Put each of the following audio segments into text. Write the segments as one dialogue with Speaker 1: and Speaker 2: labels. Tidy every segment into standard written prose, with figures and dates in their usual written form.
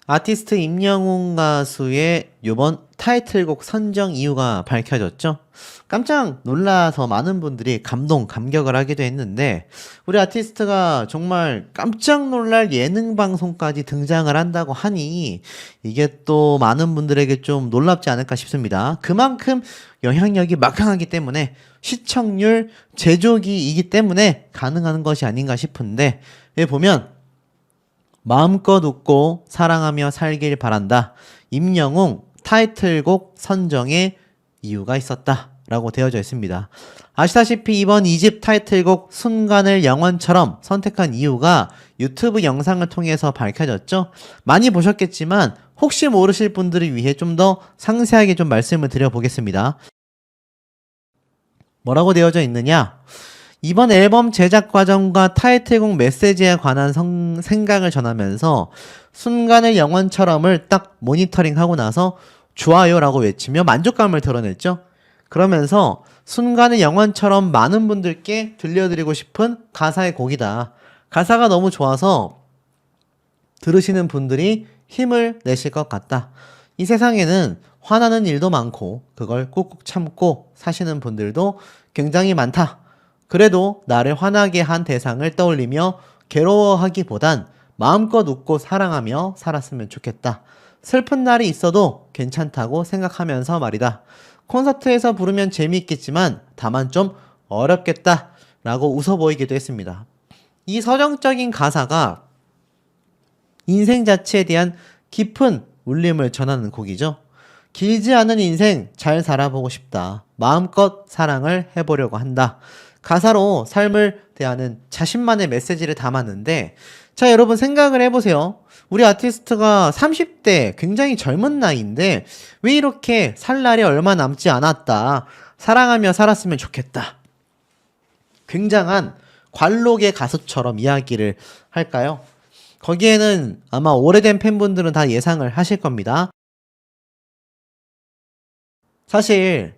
Speaker 1: 아티스트 임영웅 가수의 요번 타이틀곡 선정 이유가 밝혀졌죠. 깜짝 놀라서 많은 분들이 감격을 하기도 했는데, 우리 아티스트가 정말 깜짝 놀랄 예능 방송까지 등장을 한다고 하니 이게 또 많은 분들에게 좀 놀랍지 않을까 싶습니다. 그만큼 영향력이 막강하기 때문에, 시청률 제조기이기 때문에 가능한 것이 아닌가 싶은데, 여기 보면 마음껏 웃고 사랑하며 살길 바란다. 임영웅 타이틀곡 선정에 이유가 있었다 라고 되어져 있습니다. 아시다시피 이번 2집 타이틀곡 순간을 영원처럼 선택한 이유가 유튜브 영상을 통해서 밝혀졌죠. 많이 보셨겠지만 혹시 모르실 분들을 위해 좀 더 상세하게 좀 말씀을 드려보겠습니다. 뭐라고 되어져 있느냐? 이번 앨범 제작 과정과 타이틀곡 메시지에 관한 생각을 전하면서 순간을 영원처럼을 딱 모니터링하고 나서 좋아요라고 외치며 만족감을 드러냈죠. 그러면서 순간을 영원처럼 많은 분들께 들려드리고 싶은 가사의 곡이다. 가사가 너무 좋아서 들으시는 분들이 힘을 내실 것 같다. 이 세상에는 화나는 일도 많고 그걸 꾹꾹 참고 사시는 분들도 굉장히 많다. 그래도 나를 화나게 한 대상을 떠올리며 괴로워하기보단 마음껏 웃고 사랑하며 살았으면 좋겠다. 슬픈 날이 있어도 괜찮다고 생각하면서 말이다. 콘서트에서 부르면 재미있겠지만 다만 좀 어렵겠다 라고 웃어 보이기도 했습니다. 이 서정적인 가사가 인생 자체에 대한 깊은 울림을 전하는 곡이죠. 길지 않은 인생 잘 살아보고 싶다. 마음껏 사랑을 해보려고 한다. 가사로 삶을 대하는 자신만의 메시지를 담았는데, 자, 여러분 생각을 해보세요. 우리 아티스트가 30대 굉장히 젊은 나이인데 왜 이렇게 살 날이 얼마 남지 않았다. 사랑하며 살았으면 좋겠다. 굉장한 관록의 가수처럼 이야기를 할까요? 거기에는 아마 오래된 팬분들은 다 예상을 하실 겁니다. 사실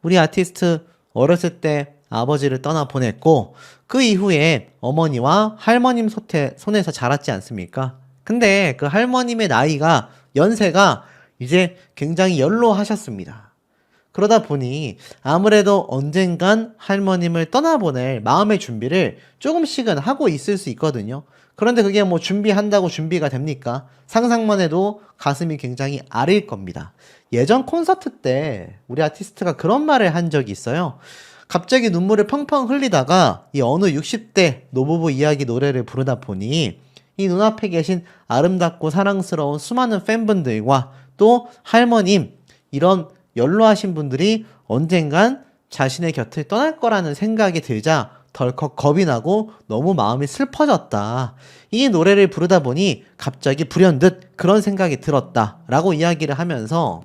Speaker 1: 우리 아티스트 어렸을 때 아버지를 떠나보냈고 그 이후에 어머니와 할머님 손에서 자랐지 않습니까? 근데 그 할머님의 나이가 연세가 이제 굉장히 연로하셨습니다. 그러다 보니 아무래도 언젠간 할머님을 떠나보낼 마음의 준비를 조금씩은 하고 있을 수 있거든요. 그런데 그게 뭐 준비한다고 준비가 됩니까? 상상만 해도 가슴이 굉장히 아릴 겁니다. 예전 콘서트 때 우리 아티스트가 그런 말을 한 적이 있어요. 갑자기 눈물을 펑펑 흘리다가 이 어느 60대 노부부 이야기 노래를 부르다 보니 이 눈앞에 계신 아름답고 사랑스러운 수많은 팬분들과 또 할머님, 이런 연로하신 분들이 언젠간 자신의 곁을 떠날 거라는 생각이 들자 덜컥 겁이 나고 너무 마음이 슬퍼졌다. 이 노래를 부르다 보니 갑자기 불현듯 그런 생각이 들었다 라고 이야기를 하면서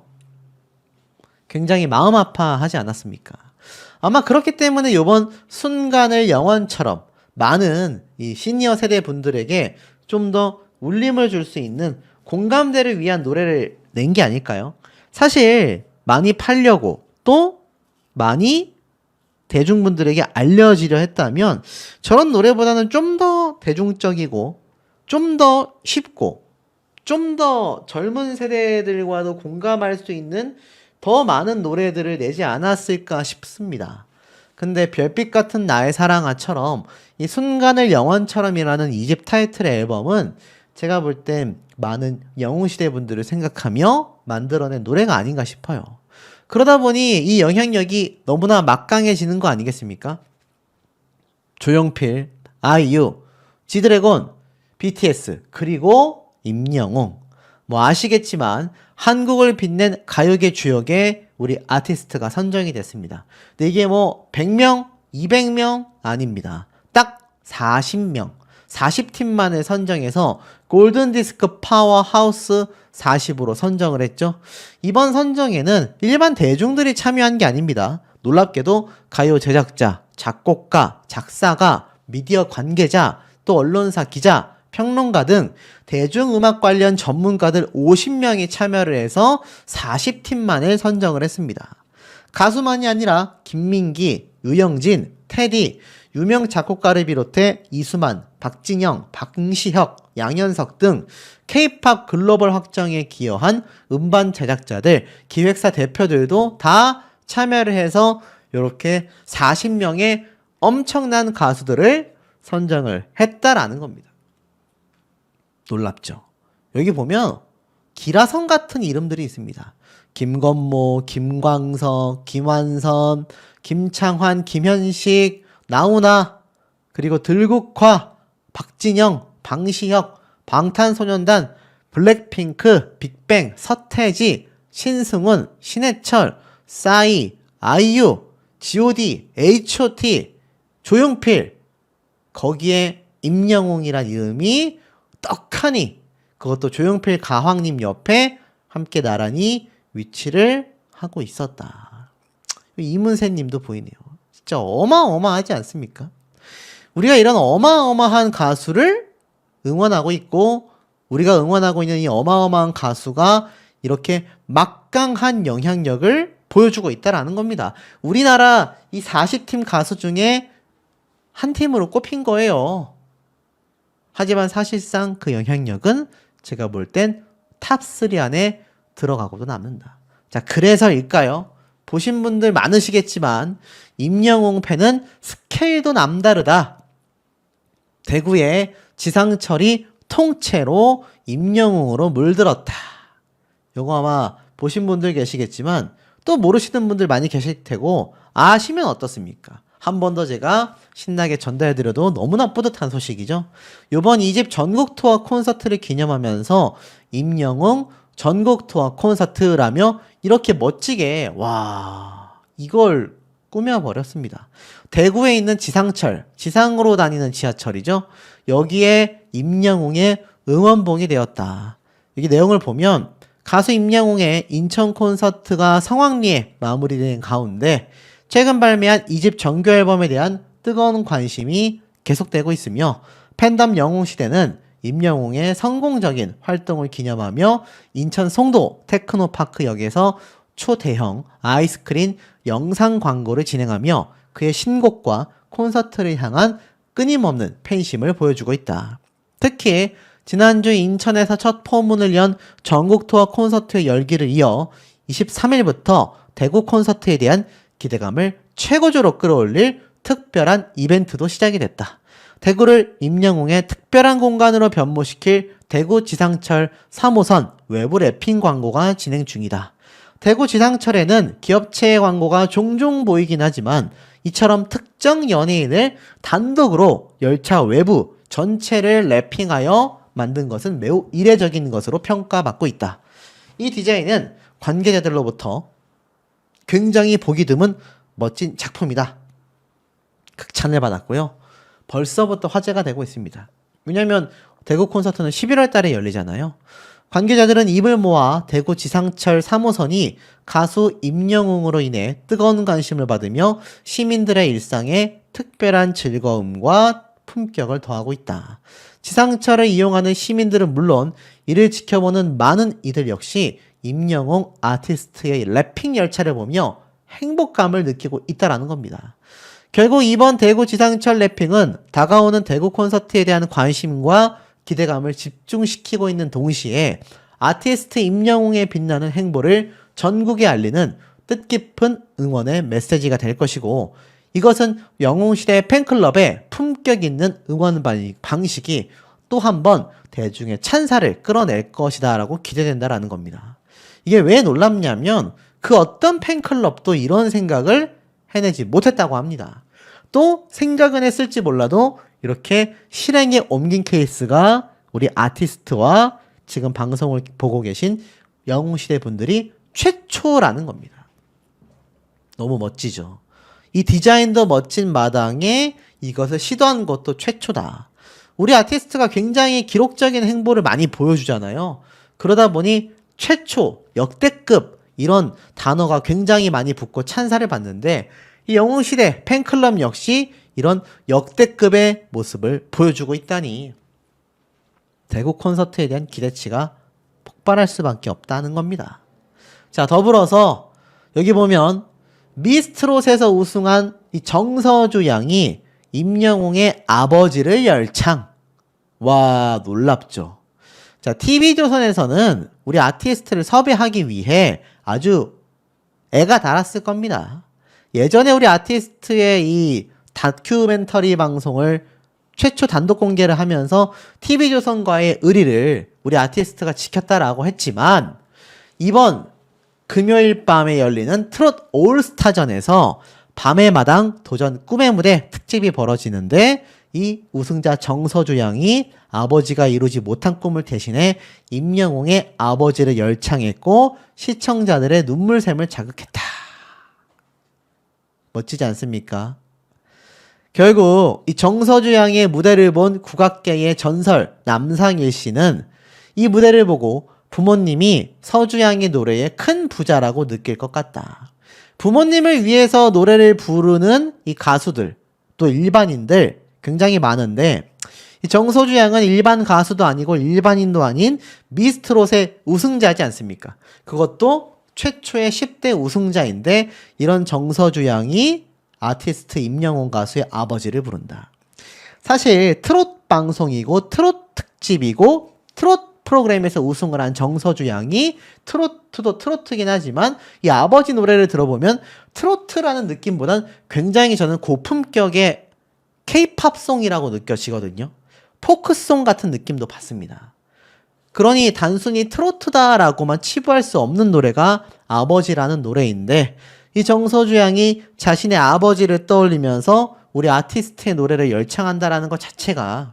Speaker 1: 굉장히 마음 아파하지 않았습니까? 아마 그렇기 때문에 이번 순간을 영원처럼 많은 이 시니어 세대 분들에게 좀 더 울림을 줄 수 있는 공감대를 위한 노래를 낸 게 아닐까요? 사실 많이 팔려고 또 많이 대중분들에게 알려지려 했다면 저런 노래보다는 좀 더 대중적이고 좀 더 쉽고 좀 더 젊은 세대들과도 공감할 수 있는 더 많은 노래들을 내지 않았을까 싶습니다. 근데 별빛 같은 나의 사랑아처럼 이 순간을 영원처럼이라는 2집 타이틀 앨범은 제가 볼 땐 많은 영웅시대 분들을 생각하며 만들어낸 노래가 아닌가 싶어요. 그러다 보니 이 영향력이 너무나 막강해지는 거 아니겠습니까? 조용필, 아이유, 지드래곤, BTS, 그리고 임영웅. 뭐 아시겠지만 한국을 빛낸 가요계 주역에 우리 아티스트가 선정이 됐습니다. 근데 이게 뭐 100명, 200명 아닙니다. 딱 40명, 40팀만을 선정해서 골든디스크 파워하우스 40으로 선정을 했죠. 이번 선정에는 일반 대중들이 참여한 게 아닙니다. 놀랍게도 가요 제작자, 작곡가, 작사가, 미디어 관계자, 또 언론사 기자, 평론가 등 대중음악 관련 전문가들 50명이 참여를 해서 40팀만을 선정을 했습니다. 가수만이 아니라 김민기, 유영진, 테디, 유명 작곡가를 비롯해 이수만, 박진영, 박시혁, 양현석 등 K-팝 글로벌 확장에 기여한 음반 제작자들, 기획사 대표들도 다 참여를 해서 이렇게 40명의 엄청난 가수들을 선정을 했다라는 겁니다. 놀랍죠? 여기 보면 기라성 같은 이름들이 있습니다. 김건모, 김광석, 김완선, 김창환, 김현식, 나훈아, 그리고 들국화, 박진영, 방시혁, 방탄소년단, 블랙핑크, 빅뱅, 서태지, 신승훈, 신해철, 싸이, 아이유, G.O.D, H.O.T, 조용필, 거기에 임영웅이란 이름이 떡하니 그것도 조용필 가왕님 옆에 함께 나란히 위치를 하고 있었다. 이문세님도 보이네요. 진짜 어마어마하지 않습니까? 우리가 이런 어마어마한 가수를 응원하고 있고 우리가 응원하고 있는 이 어마어마한 가수가 이렇게 막강한 영향력을 보여주고 있다라는 겁니다. 우리나라 이 40팀 가수 중에 한 팀으로 꼽힌 거예요. 하지만 사실상 그 영향력은 제가 볼 땐 탑3 안에 들어가고도 남는다. 자, 그래서일까요? 보신 분들 많으시겠지만 임영웅 팬은 스케일도 남다르다. 대구의 지상철이 통째로 임영웅으로 물들었다. 요거 아마 보신 분들 계시겠지만 또 모르시는 분들 많이 계실 테고 아시면 어떻습니까? 한 번 더 제가 신나게 전달해드려도 너무나 뿌듯한 소식이죠. 요번 2집 전국 투어 콘서트를 기념하면서 임영웅 전국 투어 콘서트라며 이렇게 멋지게 이걸 꾸며버렸습니다. 대구에 있는 지상철, 지상으로 다니는 지하철이죠. 여기에 임영웅의 응원봉이 되었다. 여기 내용을 보면 가수 임영웅의 인천 콘서트가 성황리에 마무리된 가운데 최근 발매한 2집 정규 앨범에 대한 뜨거운 관심이 계속되고 있으며 팬덤 영웅시대는 임영웅의 성공적인 활동을 기념하며 인천 송도 테크노파크역에서 초대형 아이스크림 영상 광고를 진행하며 그의 신곡과 콘서트를 향한 끊임없는 팬심을 보여주고 있다. 특히 지난주 인천에서 첫 포문을 연 전국 투어 콘서트의 열기를 이어 23일부터 대구 콘서트에 대한 기대감을 최고조로 끌어올릴 특별한 이벤트도 시작이 됐다. 대구를 임영웅의 특별한 공간으로 변모시킬 대구 지상철 3호선 외부 랩핑 광고가 진행 중이다. 대구 지상철에는 기업체의 광고가 종종 보이긴 하지만 이처럼 특정 연예인을 단독으로 열차 외부 전체를 랩핑하여 만든 것은 매우 이례적인 것으로 평가받고 있다. 이 디자인은 관계자들로부터 굉장히 보기 드문 멋진 작품이다. 극찬을 받았고요. 벌써부터 화제가 되고 있습니다. 왜냐하면 대구 콘서트는 11월 달에 열리잖아요. 관계자들은 입을 모아 대구 지상철 3호선이 가수 임영웅으로 인해 뜨거운 관심을 받으며 시민들의 일상에 특별한 즐거움과 품격을 더하고 있다. 지상철을 이용하는 시민들은 물론 이를 지켜보는 많은 이들 역시 임영웅 아티스트의 랩핑 열차를 보며 행복감을 느끼고 있다는 겁니다. 결국 이번 대구 지상철 랩핑은 다가오는 대구 콘서트에 대한 관심과 기대감을 집중시키고 있는 동시에 아티스트 임영웅의 빛나는 행보를 전국에 알리는 뜻깊은 응원의 메시지가 될 것이고 이것은 영웅시대 팬클럽의 품격 있는 응원 방식이 또 한 번 대중의 찬사를 끌어낼 것이다 라고 기대된다라는 겁니다. 이게 왜 놀랍냐면 그 어떤 팬클럽도 이런 생각을 해내지 못했다고 합니다. 또 생각은 했을지 몰라도 이렇게 실행에 옮긴 케이스가 우리 아티스트와 지금 방송을 보고 계신 영웅시대 분들이 최초라는 겁니다. 너무 멋지죠. 이 디자인도 멋진 마당에 이것을 시도한 것도 최초다. 우리 아티스트가 굉장히 기록적인 행보를 많이 보여주잖아요. 그러다 보니 최초, 역대급 이런 단어가 굉장히 많이 붙고 찬사를 받는데 이 영웅시대 팬클럽 역시 이런 역대급의 모습을 보여주고 있다니 대구 콘서트에 대한 기대치가 폭발할 수밖에 없다는 겁니다. 자, 더불어서 여기 보면 미스트롯에서 우승한 이 정서주 양이 임영웅의 아버지를 열창. 와, 놀랍죠. 자, TV조선에서는 우리 아티스트를 섭외하기 위해 아주 애가 달았을 겁니다. 예전에 우리 아티스트의 이 다큐멘터리 방송을 최초 단독 공개를 하면서 TV조선과의 의리를 우리 아티스트가 지켰다라고 했지만, 이번 금요일 밤에 열리는 트롯 올스타전에서 밤의 마당 도전 꿈의 무대 특집이 벌어지는데, 이 우승자 정서주 양이 아버지가 이루지 못한 꿈을 대신해 임영웅의 아버지를 열창했고 시청자들의 눈물샘을 자극했다. 멋지지 않습니까? 결국 이 정서주 양의 무대를 본 국악계의 전설 남상일 씨는 이 무대를 보고 부모님이 서주 양의 노래에 큰 부자라고 느낄 것 같다. 부모님을 위해서 노래를 부르는 이 가수들, 또 일반인들 굉장히 많은데, 이 정서주 양은 일반 가수도 아니고 일반인도 아닌 미스트롯의 우승자지 않습니까? 그것도 최초의 10대 우승자인데, 이런 정서주 양이 아티스트 임영웅 가수의 아버지를 부른다. 사실 트롯 방송이고 트롯 특집이고 트롯 프로그램에서 우승을 한 정서주 양이 트로트도 트로트긴 하지만 이 아버지 노래를 들어보면 트로트라는 느낌보단 굉장히 저는 고품격의 K-팝송이라고 느껴지거든요. 포크송 같은 느낌도 받습니다. 그러니 단순히 트로트다라고만 치부할 수 없는 노래가 아버지라는 노래인데, 이 정서주 양이 자신의 아버지를 떠올리면서 우리 아티스트의 노래를 열창한다라는 것 자체가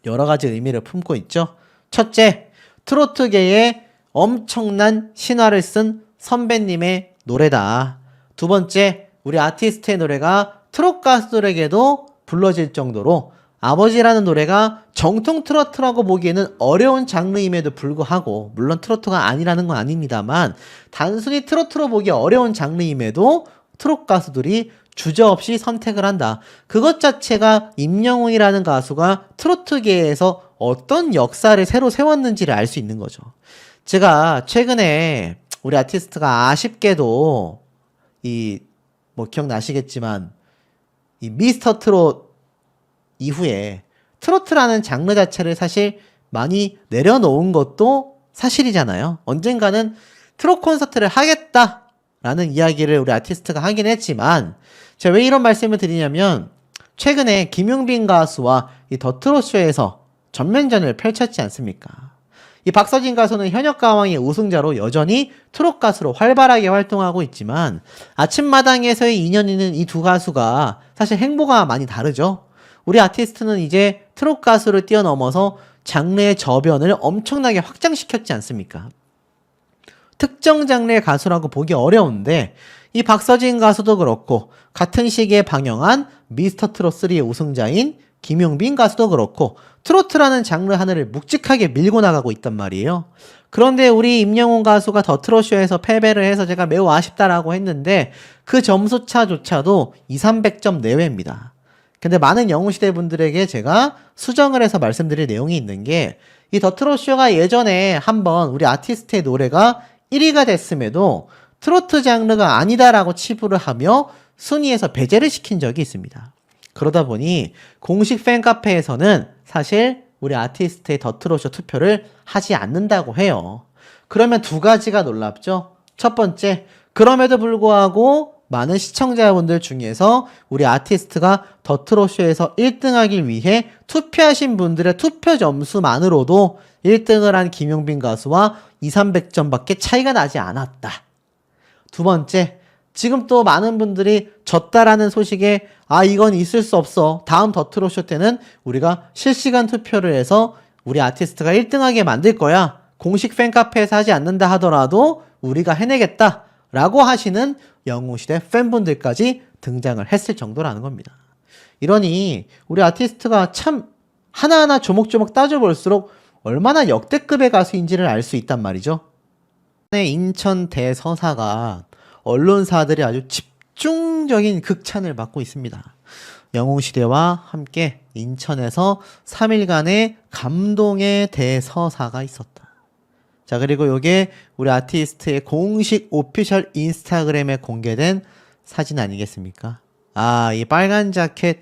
Speaker 1: 여러 가지 의미를 품고 있죠. 첫째, 트로트계에 엄청난 신화를 쓴 선배님의 노래다. 두 번째, 우리 아티스트의 노래가 트롯 가수들에게도 불러질 정도로 아버지라는 노래가 정통 트로트라고 보기에는 어려운 장르임에도 불구하고, 물론 트로트가 아니라는 건 아닙니다만 단순히 트로트로 보기 어려운 장르임에도 트롯 가수들이 주저없이 선택을 한다. 그것 자체가 임영웅이라는 가수가 트로트계에서 어떤 역사를 새로 세웠는지를 알 수 있는 거죠. 제가 최근에 우리 아티스트가 아쉽게도 기억나시겠지만 이 미스터 트롯 이후에 트로트라는 장르 자체를 사실 많이 내려놓은 것도 사실이잖아요. 언젠가는 트롯 콘서트를 하겠다라는 이야기를 우리 아티스트가 하긴 했지만, 제가 왜 이런 말씀을 드리냐면, 최근에 김용빈 가수와 이 더 트롯쇼에서 전면전을 펼쳤지 않습니까? 이 박서진 가수는 현역가왕의 우승자로 여전히 트롯 가수로 활발하게 활동하고 있지만, 아침마당에서의 인연이는 이 두 가수가 사실 행보가 많이 다르죠. 우리 아티스트는 이제 트롯 가수를 뛰어넘어서 장르의 저변을 엄청나게 확장시켰지 않습니까? 특정 장르의 가수라고 보기 어려운데, 이 박서진 가수도 그렇고 같은 시기에 방영한 미스터 트롯 3의 우승자인 김용빈 가수도 그렇고 트로트라는 장르 하나를 묵직하게 밀고 나가고 있단 말이에요. 그런데 우리 임영웅 가수가 더 트롯쇼에서 패배를 해서 제가 매우 아쉽다라고 했는데, 그 점수차조차도 200~300점 내외입니다. 근데 많은 영웅시대 분들에게 제가 수정을 해서 말씀드릴 내용이 있는 게, 이 더 트롯쇼가 예전에 한번 우리 아티스트의 노래가 1위가 됐음에도 트로트 장르가 아니다라고 치부를 하며 순위에서 배제를 시킨 적이 있습니다. 그러다 보니 공식 팬카페에서는 사실 우리 아티스트의 더 트롯쇼 투표를 하지 않는다고 해요. 그러면 두 가지가 놀랍죠? 첫 번째, 그럼에도 불구하고 많은 시청자분들 중에서 우리 아티스트가 더 트롯쇼에서 1등하기 위해 투표하신 분들의 투표 점수만으로도 1등을 한 김용빈 가수와 200~300점밖에 차이가 나지 않았다. 두 번째, 지금 또 많은 분들이 졌다라는 소식에 이건 있을 수 없어, 다음 더 트롯쇼 때는 우리가 실시간 투표를 해서 우리 아티스트가 1등하게 만들 거야, 공식 팬카페에서 하지 않는다 하더라도 우리가 해내겠다 라고 하시는 영웅시대 팬분들까지 등장을 했을 정도라는 겁니다. 이러니 우리 아티스트가 참 하나하나 조목조목 따져볼수록 얼마나 역대급의 가수인지를 알 수 있단 말이죠. 인천 대서사가 언론사들이 아주 집중적인 극찬을 받고 있습니다. 영웅시대와 함께 인천에서 3일간의 감동의 대서사가 있었다. 자, 그리고 요게 우리 아티스트의 공식 오피셜 인스타그램에 공개된 사진 아니겠습니까? 이 빨간 자켓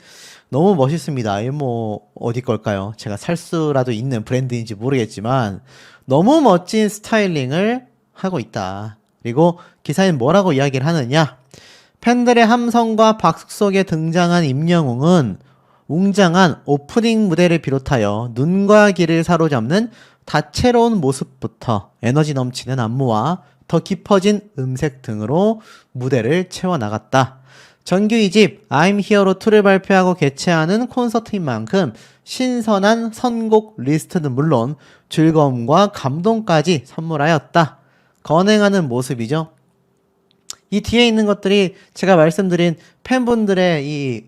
Speaker 1: 너무 멋있습니다. 이 뭐 어디 걸까요? 제가 살 수라도 있는 브랜드인지 모르겠지만 너무 멋진 스타일링을 하고 있다. 그리고 기사엔 뭐라고 이야기를 하느냐? 팬들의 함성과 박수 속에 등장한 임영웅은 웅장한 오프닝 무대를 비롯하여 눈과 귀를 사로잡는 다채로운 모습부터 에너지 넘치는 안무와 더 깊어진 음색 등으로 무대를 채워나갔다. 정규 2집 I'm Hero 2를 발표하고 개최하는 콘서트인 만큼 신선한 선곡 리스트는 물론 즐거움과 감동까지 선물하였다. 건행하는 모습이죠. 이 뒤에 있는 것들이 제가 말씀드린 팬분들의 이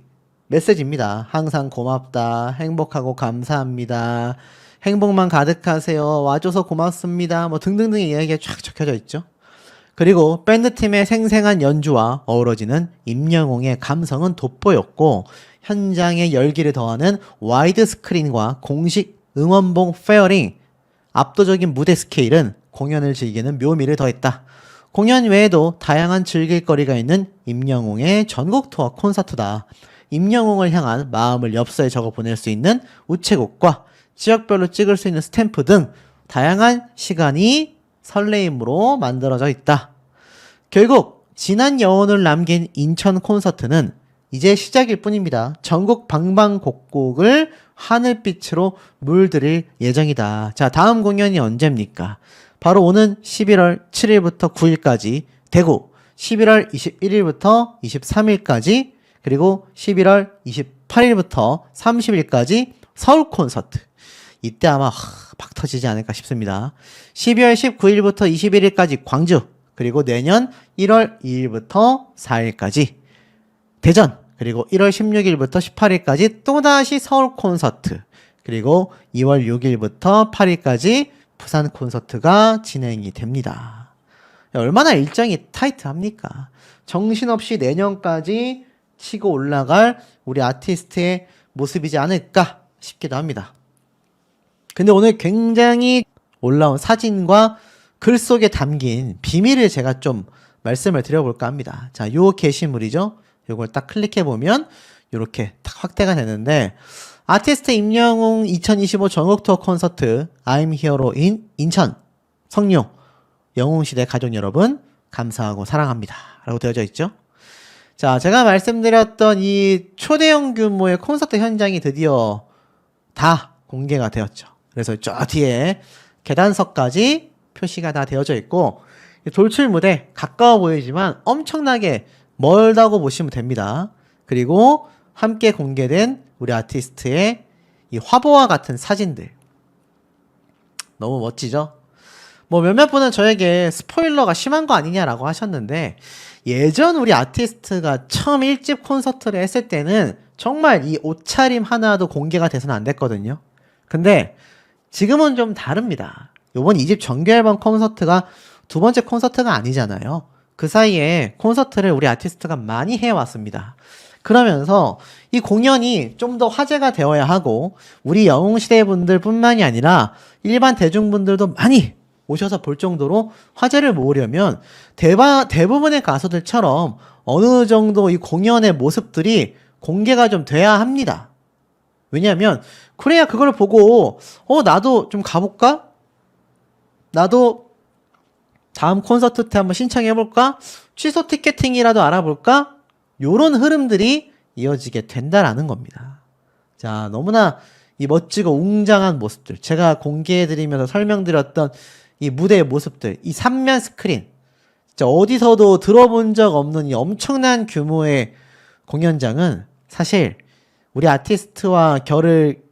Speaker 1: 메시지입니다. 항상 고맙다. 행복하고 감사합니다. 행복만 가득하세요. 와줘서 고맙습니다. 뭐 등등등의 이야기가 쫙 적혀져 있죠. 그리고 밴드팀의 생생한 연주와 어우러지는 임영웅의 감성은 돋보였고 현장의 열기를 더하는 와이드 스크린과 공식 응원봉 페어링, 압도적인 무대 스케일은 공연을 즐기는 묘미를 더했다. 공연 외에도 다양한 즐길거리가 있는 임영웅의 전국 투어 콘서트다. 임영웅을 향한 마음을 엽서에 적어 보낼 수 있는 우체국과 지역별로 찍을 수 있는 스탬프 등 다양한 시간이 설레임으로 만들어져 있다. 결국 지난 여운을 남긴 인천 콘서트는 이제 시작일 뿐입니다. 전국 방방곡곡을 하늘빛으로 물들일 예정이다. 자, 다음 공연이 언제입니까? 바로 오는 11월 7일부터 9일까지 대구, 11월 21일부터 23일까지, 그리고 11월 28일부터 30일까지 서울 콘서트. 이때 아마 박 터지지 않을까 싶습니다. 12월 19일부터 21일까지 광주, 그리고 내년 1월 2일부터 4일까지 대전, 그리고 1월 16일부터 18일까지 또다시 서울 콘서트, 그리고 2월 6일부터 8일까지 부산 콘서트가 진행이 됩니다. 얼마나 일정이 타이트합니까? 정신없이 내년까지 치고 올라갈 우리 아티스트의 모습이지 않을까 싶기도 합니다. 근데 오늘 굉장히 올라온 사진과 글 속에 담긴 비밀을 제가 좀 말씀을 드려볼까 합니다. 자, 요 게시물이죠. 요걸 딱 클릭해보면 요렇게 딱 확대가 되는데, 아티스트 임영웅 2025 전국 투어 콘서트 I'm Hero in 인천 성룡 영웅시대 가족 여러분 감사하고 사랑합니다 라고 되어져 있죠. 자, 제가 말씀드렸던 이 초대형 규모의 콘서트 현장이 드디어 다 공개가 되었죠. 그래서 저 뒤에 계단석까지 표시가 다 되어져 있고, 돌출 무대 가까워 보이지만 엄청나게 멀다고 보시면 됩니다. 그리고 함께 공개된 우리 아티스트의 이 화보와 같은 사진들 너무 멋지죠? 뭐 몇몇 분은 저에게 스포일러가 심한 거 아니냐라고 하셨는데, 예전 우리 아티스트가 처음 1집 콘서트를 했을 때는 정말 이 옷차림 하나도 공개가 돼서는 안 됐거든요. 근데 지금은 좀 다릅니다. 요번 2집 정규 앨범 콘서트가 두 번째 콘서트가 아니잖아요. 그 사이에 콘서트를 우리 아티스트가 많이 해왔습니다. 그러면서 이 공연이 좀 더 화제가 되어야 하고, 우리 영웅시대 분들 뿐만이 아니라 일반 대중분들도 많이 오셔서 볼 정도로 화제를 모으려면 대부분의 가수들처럼 어느 정도 이 공연의 모습들이 공개가 좀 돼야 합니다. 왜냐하면 그래야 그걸 보고 나도 좀 가볼까? 나도 다음 콘서트 때 한번 신청해볼까? 취소 티켓팅이라도 알아볼까? 요런 흐름들이 이어지게 된다라는 겁니다. 자, 너무나 이 멋지고 웅장한 모습들, 제가 공개해드리면서 설명드렸던 이 무대의 모습들, 이 3면 스크린, 진짜 어디서도 들어본 적 없는 이 엄청난 규모의 공연장은 사실 우리 아티스트와 결을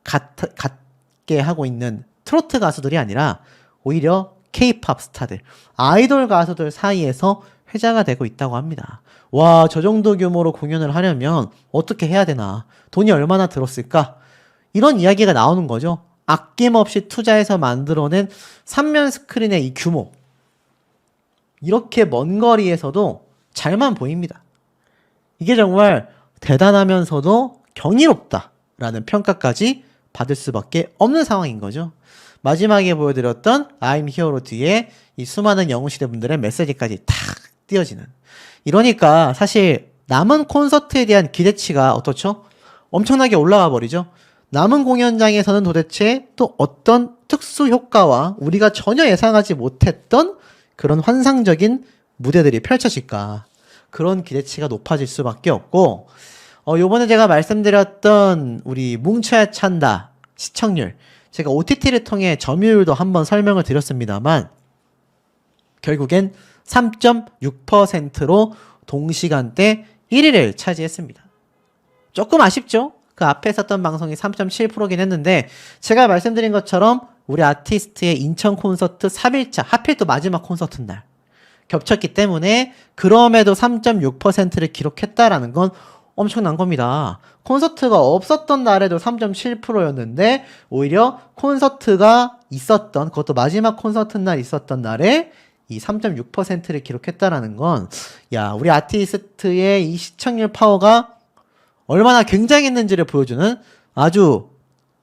Speaker 1: 같게 하고 있는 트로트 가수들이 아니라 오히려 K-팝 스타들, 아이돌 가수들 사이에서 회자가 되고 있다고 합니다. 와, 저 정도 규모로 공연을 하려면 어떻게 해야 되나? 돈이 얼마나 들었을까? 이런 이야기가 나오는 거죠. 아낌없이 투자해서 만들어낸 3면 스크린의 이 규모. 이렇게 먼 거리에서도 잘만 보입니다. 이게 정말 대단하면서도 경이롭다라는 평가까지 받을 수밖에 없는 상황인 거죠. 마지막에 보여드렸던 I'm Hero 뒤에 이 수많은 영웅시대 분들의 메시지까지 탁 띄어지는. 이러니까 사실 남은 콘서트에 대한 기대치가 어떻죠? 엄청나게 올라가 버리죠. 남은 공연장에서는 도대체 또 어떤 특수 효과와 우리가 전혀 예상하지 못했던 그런 환상적인 무대들이 펼쳐질까. 그런 기대치가 높아질 수밖에 없고, 요번에 제가 말씀드렸던 우리 뭉쳐야 찬다 시청률, 제가 OTT를 통해 점유율도 한번 설명을 드렸습니다만 결국엔 3.6%로 동시간대 1위를 차지했습니다. 조금 아쉽죠? 그 앞에 있었던 방송이 3.7%긴 했는데 제가 말씀드린 것처럼 우리 아티스트의 인천 콘서트 3일차, 하필 또 마지막 콘서트 날 겹쳤기 때문에 그럼에도 3.6%를 기록했다라는 건 엄청난 겁니다. 콘서트가 없었던 날에도 3.7%였는데 오히려 콘서트가 있었던, 그것도 마지막 콘서트 날 있었던 날에 이 3.6%를 기록했다라는 건, 야, 우리 아티스트의 이 시청률 파워가 얼마나 굉장했는지를 보여주는 아주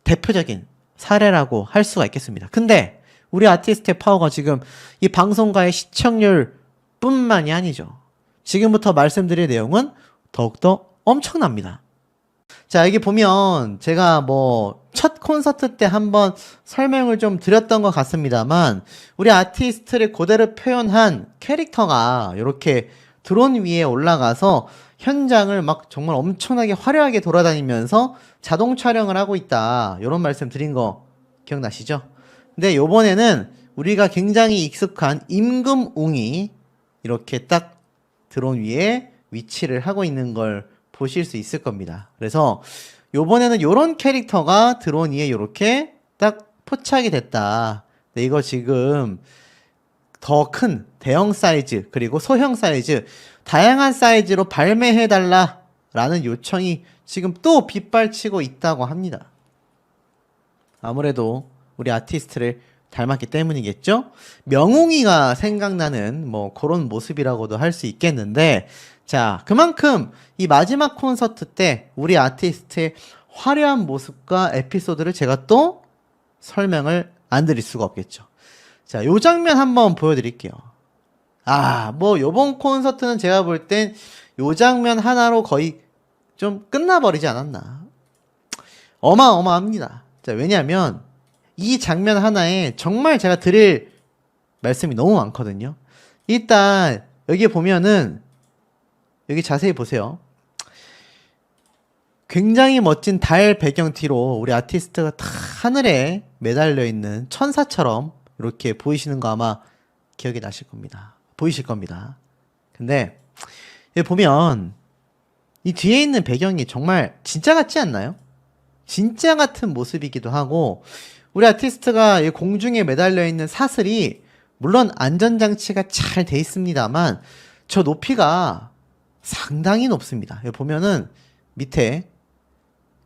Speaker 1: 대표적인 사례라고 할 수가 있겠습니다. 근데 우리 아티스트의 파워가 지금 이 방송가의 시청률 뿐만이 아니죠. 지금부터 말씀드릴 내용은 더욱더 엄청납니다. 자, 여기 보면 제가 뭐 첫 콘서트 때 한번 설명을 좀 드렸던 것 같습니다만 우리 아티스트를 그대로 표현한 캐릭터가 이렇게 드론 위에 올라가서 현장을 막 정말 엄청나게 화려하게 돌아다니면서 자동 촬영을 하고 있다. 이런 말씀 드린 거 기억나시죠? 근데 요번에는 우리가 굉장히 익숙한 임금웅이 이렇게 딱 드론 위에 위치를 하고 있는 걸 보실 수 있을 겁니다. 그래서 요번에는 요런 캐릭터가 드론 위에 이렇게 딱 포착이 됐다. 근데 이거 지금 더 큰 대형 사이즈 그리고 소형 사이즈 다양한 사이즈로 발매해달라 라는 요청이 지금 또 빗발치고 있다고 합니다. 아무래도 우리 아티스트를 닮았기 때문이겠죠? 명웅이가 생각나는 뭐 그런 모습이라고도 할 수 있겠는데, 자, 그만큼 이 마지막 콘서트 때 우리 아티스트의 화려한 모습과 에피소드를 제가 또 설명을 안 드릴 수가 없겠죠. 자, 요 장면 한번 보여드릴게요. 뭐 요번 콘서트는 제가 볼 땐 요 장면 하나로 거의 좀 끝나버리지 않았나. 어마어마합니다. 자, 왜냐면 이 장면 하나에 정말 제가 드릴 말씀이 너무 많거든요. 일단 여기 보면은 여기 자세히 보세요. 굉장히 멋진 달 배경 뒤로 우리 아티스트가 다 하늘에 매달려 있는 천사처럼 이렇게 보이시는 거 아마 기억이 나실 겁니다. 보이실 겁니다. 근데 여기 보면 이 뒤에 있는 배경이 정말 진짜 같지 않나요? 진짜 같은 모습이기도 하고 우리 아티스트가 이 공중에 매달려 있는 사슬이 물론 안전장치가 잘 돼 있습니다만 저 높이가 상당히 높습니다. 여기 보면은 밑에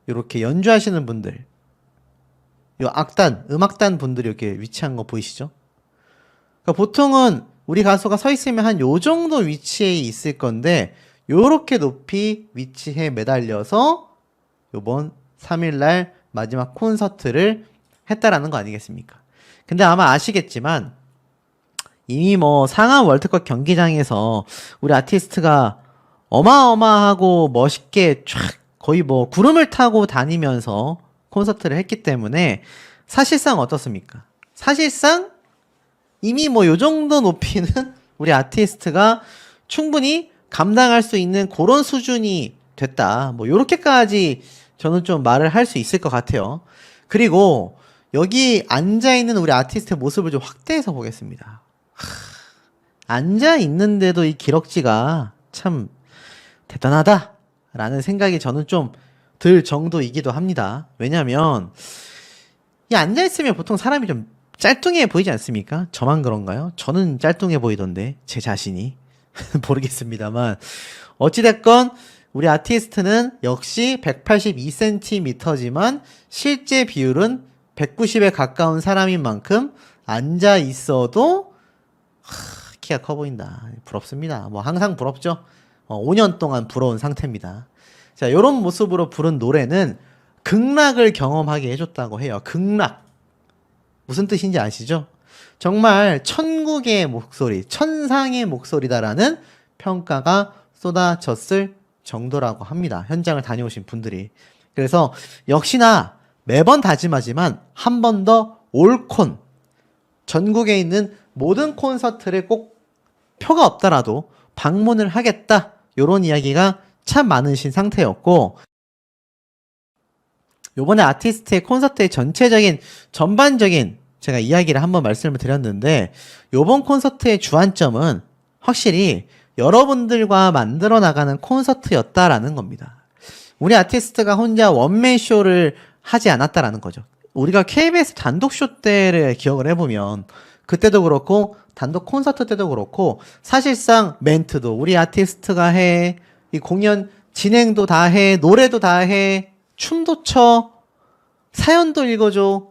Speaker 1: 이렇게 연주하시는 분들, 요 악단, 음악단 분들이 이렇게 위치한 거 보이시죠? 그러니까 보통은 우리 가수가 서 있으면 한 요 정도 위치에 있을 건데 요렇게 높이 위치해 매달려서 요번 3일날 마지막 콘서트를 했다라는 거 아니겠습니까? 근데 아마 아시겠지만 이미 뭐 상암 월드컵 경기장에서 우리 아티스트가 어마어마하고 멋있게 쫙 거의 뭐 구름을 타고 다니면서 콘서트를 했기 때문에 사실상 어떻습니까? 사실상 이미 뭐 요 정도 높이는 우리 아티스트가 충분히 감당할 수 있는 그런 수준이 됐다. 뭐 요렇게까지 저는 좀 말을 할 수 있을 것 같아요. 그리고 여기 앉아있는 우리 아티스트의 모습을 좀 확대해서 보겠습니다. 앉아있는데도 이 기럭지가 참 대단하다 라는 생각이 저는 좀 들 정도이기도 합니다. 왜냐면 이 앉아있으면 보통 사람이 좀 짤뚱해 보이지 않습니까? 저만 그런가요? 저는 짤뚱해 보이던데 제 자신이 모르겠습니다만 어찌됐건 우리 아티스트는 역시 182cm지만 실제 비율은 190에 가까운 사람인 만큼 앉아 있어도 키가 커 보인다. 부럽습니다. 뭐 항상 부럽죠. 5년 동안 부러운 상태입니다. 자, 요런 모습으로 부른 노래는 극락을 경험하게 해줬다고 해요. 극락. 무슨 뜻인지 아시죠? 정말 천국의 목소리, 천상의 목소리다라는 평가가 쏟아졌을 정도라고 합니다. 현장을 다녀오신 분들이. 그래서 역시나 매번 다짐하지만 한 번 더 올콘, 전국에 있는 모든 콘서트를 꼭 표가 없더라도 방문을 하겠다, 요런 이야기가 참 많으신 상태였고, 요번에 아티스트의 콘서트의 전체적인 전반적인 제가 이야기를 한번 말씀을 드렸는데, 요번 콘서트의 주안점은 확실히 여러분들과 만들어 나가는 콘서트였다라는 겁니다. 우리 아티스트가 혼자 원맨 쇼를 하지 않았다라는 거죠. 우리가 KBS 단독 쇼 때를 기억을 해보면 그때도 그렇고 단독 콘서트 때도 그렇고 사실상 멘트도 우리 아티스트가 해, 이 공연 진행도 다 해, 노래도 다 해, 춤도 춰, 사연도 읽어줘.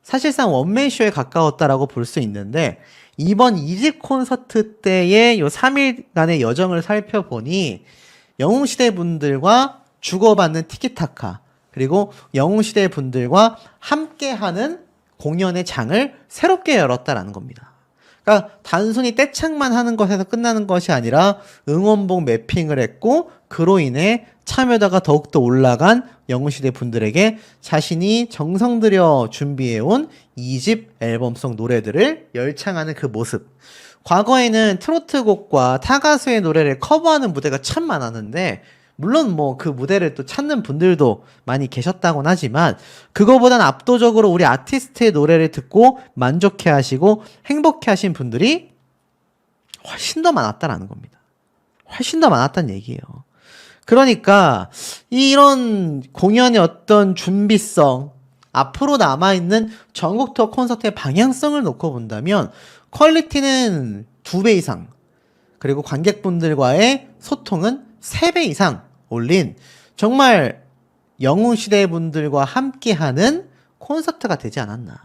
Speaker 1: 사실상 원맨쇼에 가까웠다라고 볼 수 있는데, 이번 2집 콘서트 때의 요 3일간의 여정을 살펴보니 영웅시대 분들과 주고받는 티키타카, 그리고 영웅시대 분들과 함께하는 공연의 장을 새롭게 열었다라는 겁니다. 그러니까 단순히 떼창만 하는 것에서 끝나는 것이 아니라 응원봉 매핑을 했고, 그로 인해 참여도가 더욱더 올라간 영웅시대 분들에게 자신이 정성 들여 준비해온 2집 앨범송 노래들을 열창하는 그 모습. 과거에는 트로트곡과 타가수의 노래를 커버하는 무대가 참 많았는데, 물론 뭐 그 무대를 또 찾는 분들도 많이 계셨다곤 하지만, 그거보단 압도적으로 우리 아티스트의 노래를 듣고 만족해 하시고 행복해 하신 분들이 훨씬 더 많았다라는 겁니다. 훨씬 더 많았다는 얘기예요. 그러니까 이런 공연의 어떤 준비성, 앞으로 남아있는 전국 투어 콘서트의 방향성을 놓고 본다면 퀄리티는 2배 이상, 그리고 관객분들과의 소통은 3배 이상 올린 정말 영웅시대 분들과 함께하는 콘서트가 되지 않았나.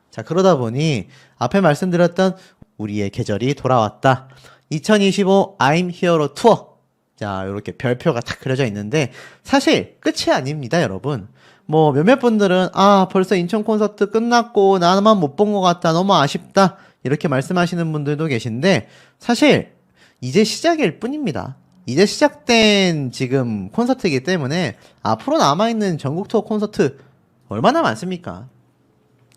Speaker 1: 자, 그러다 보니 앞에 말씀드렸던 우리의 계절이 돌아왔다, 2025 I'm Hero 투어, 자, 요렇게 별표가 딱 그려져 있는데 사실 끝이 아닙니다, 여러분. 뭐 몇몇 분들은 벌써 인천 콘서트 끝났고 나만 못 본 것 같다, 너무 아쉽다, 이렇게 말씀하시는 분들도 계신데, 사실 이제 시작일 뿐입니다. 이제 시작된 지금 콘서트이기 때문에 앞으로 남아있는 전국 투어 콘서트 얼마나 많습니까?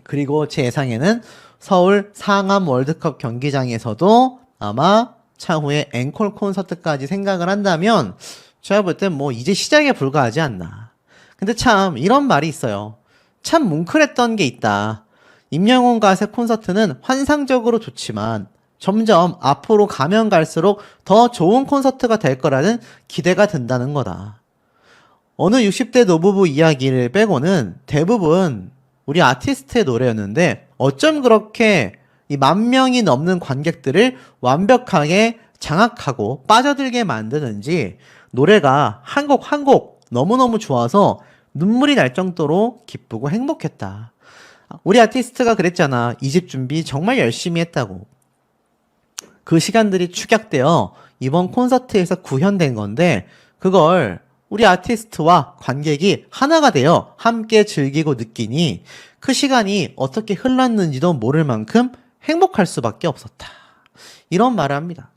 Speaker 1: 그리고 제 예상에는 서울 상암 월드컵 경기장에서도 아마 차후에 앵콜 콘서트까지 생각을 한다면 제가 볼 땐 뭐 이제 시작에 불과하지 않나. 근데 참 이런 말이 있어요. 참 뭉클했던 게 있다. 임영웅 가세 콘서트는 환상적으로 좋지만 점점 앞으로 가면 갈수록 더 좋은 콘서트가 될 거라는 기대가 든다는 거다. 어느 60대 노부부 이야기를 빼고는 대부분 우리 아티스트의 노래였는데, 어쩜 그렇게 이 10,000명이 넘는 관객들을 완벽하게 장악하고 빠져들게 만드는지, 노래가 한 곡 한 곡 너무너무 좋아서 눈물이 날 정도로 기쁘고 행복했다. 우리 아티스트가 그랬잖아. 2집 준비 정말 열심히 했다고. 그 시간들이 축약되어 이번 콘서트에서 구현된 건데, 그걸 우리 아티스트와 관객이 하나가 되어 함께 즐기고 느끼니 그 시간이 어떻게 흘렀는지도 모를 만큼 행복할 수밖에 없었다. 이런 말을 합니다.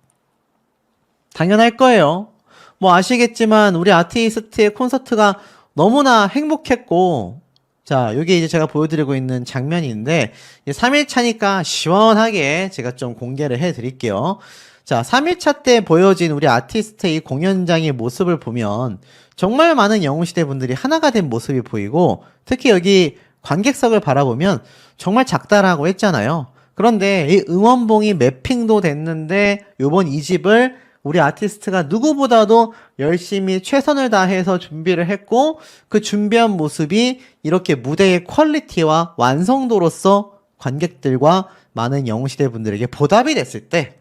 Speaker 1: 당연할 거예요. 뭐 아시겠지만 우리 아티스트의 콘서트가 너무나 행복했고, 자, 요게 이제 제가 보여드리고 있는 장면인데, 3일차니까 시원하게 제가 좀 공개를 해드릴게요. 자, 3일차 때 보여진 우리 아티스트의 공연장의 모습을 보면 정말 많은 영웅시대 분들이 하나가 된 모습이 보이고, 특히 여기 관객석을 바라보면 정말 작다라고 했잖아요. 그런데 이 응원봉이 매핑도 됐는데 요번 2집을 우리 아티스트가 누구보다도 열심히 최선을 다해서 준비를 했고, 그 준비한 모습이 이렇게 무대의 퀄리티와 완성도로서 관객들과 많은 영웅시대 분들에게 보답이 됐을 때,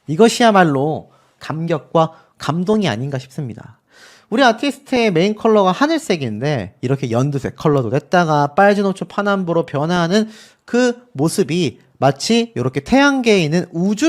Speaker 1: 이것이야말로 감격과 감동이 아닌가 싶습니다. 우리 아티스트의 메인 컬러가 하늘색인데 이렇게 연두색 컬러도 냈다가 빨주노초 파남보로 변화하는 그 모습이 마치 이렇게 태양계에 있는 우주를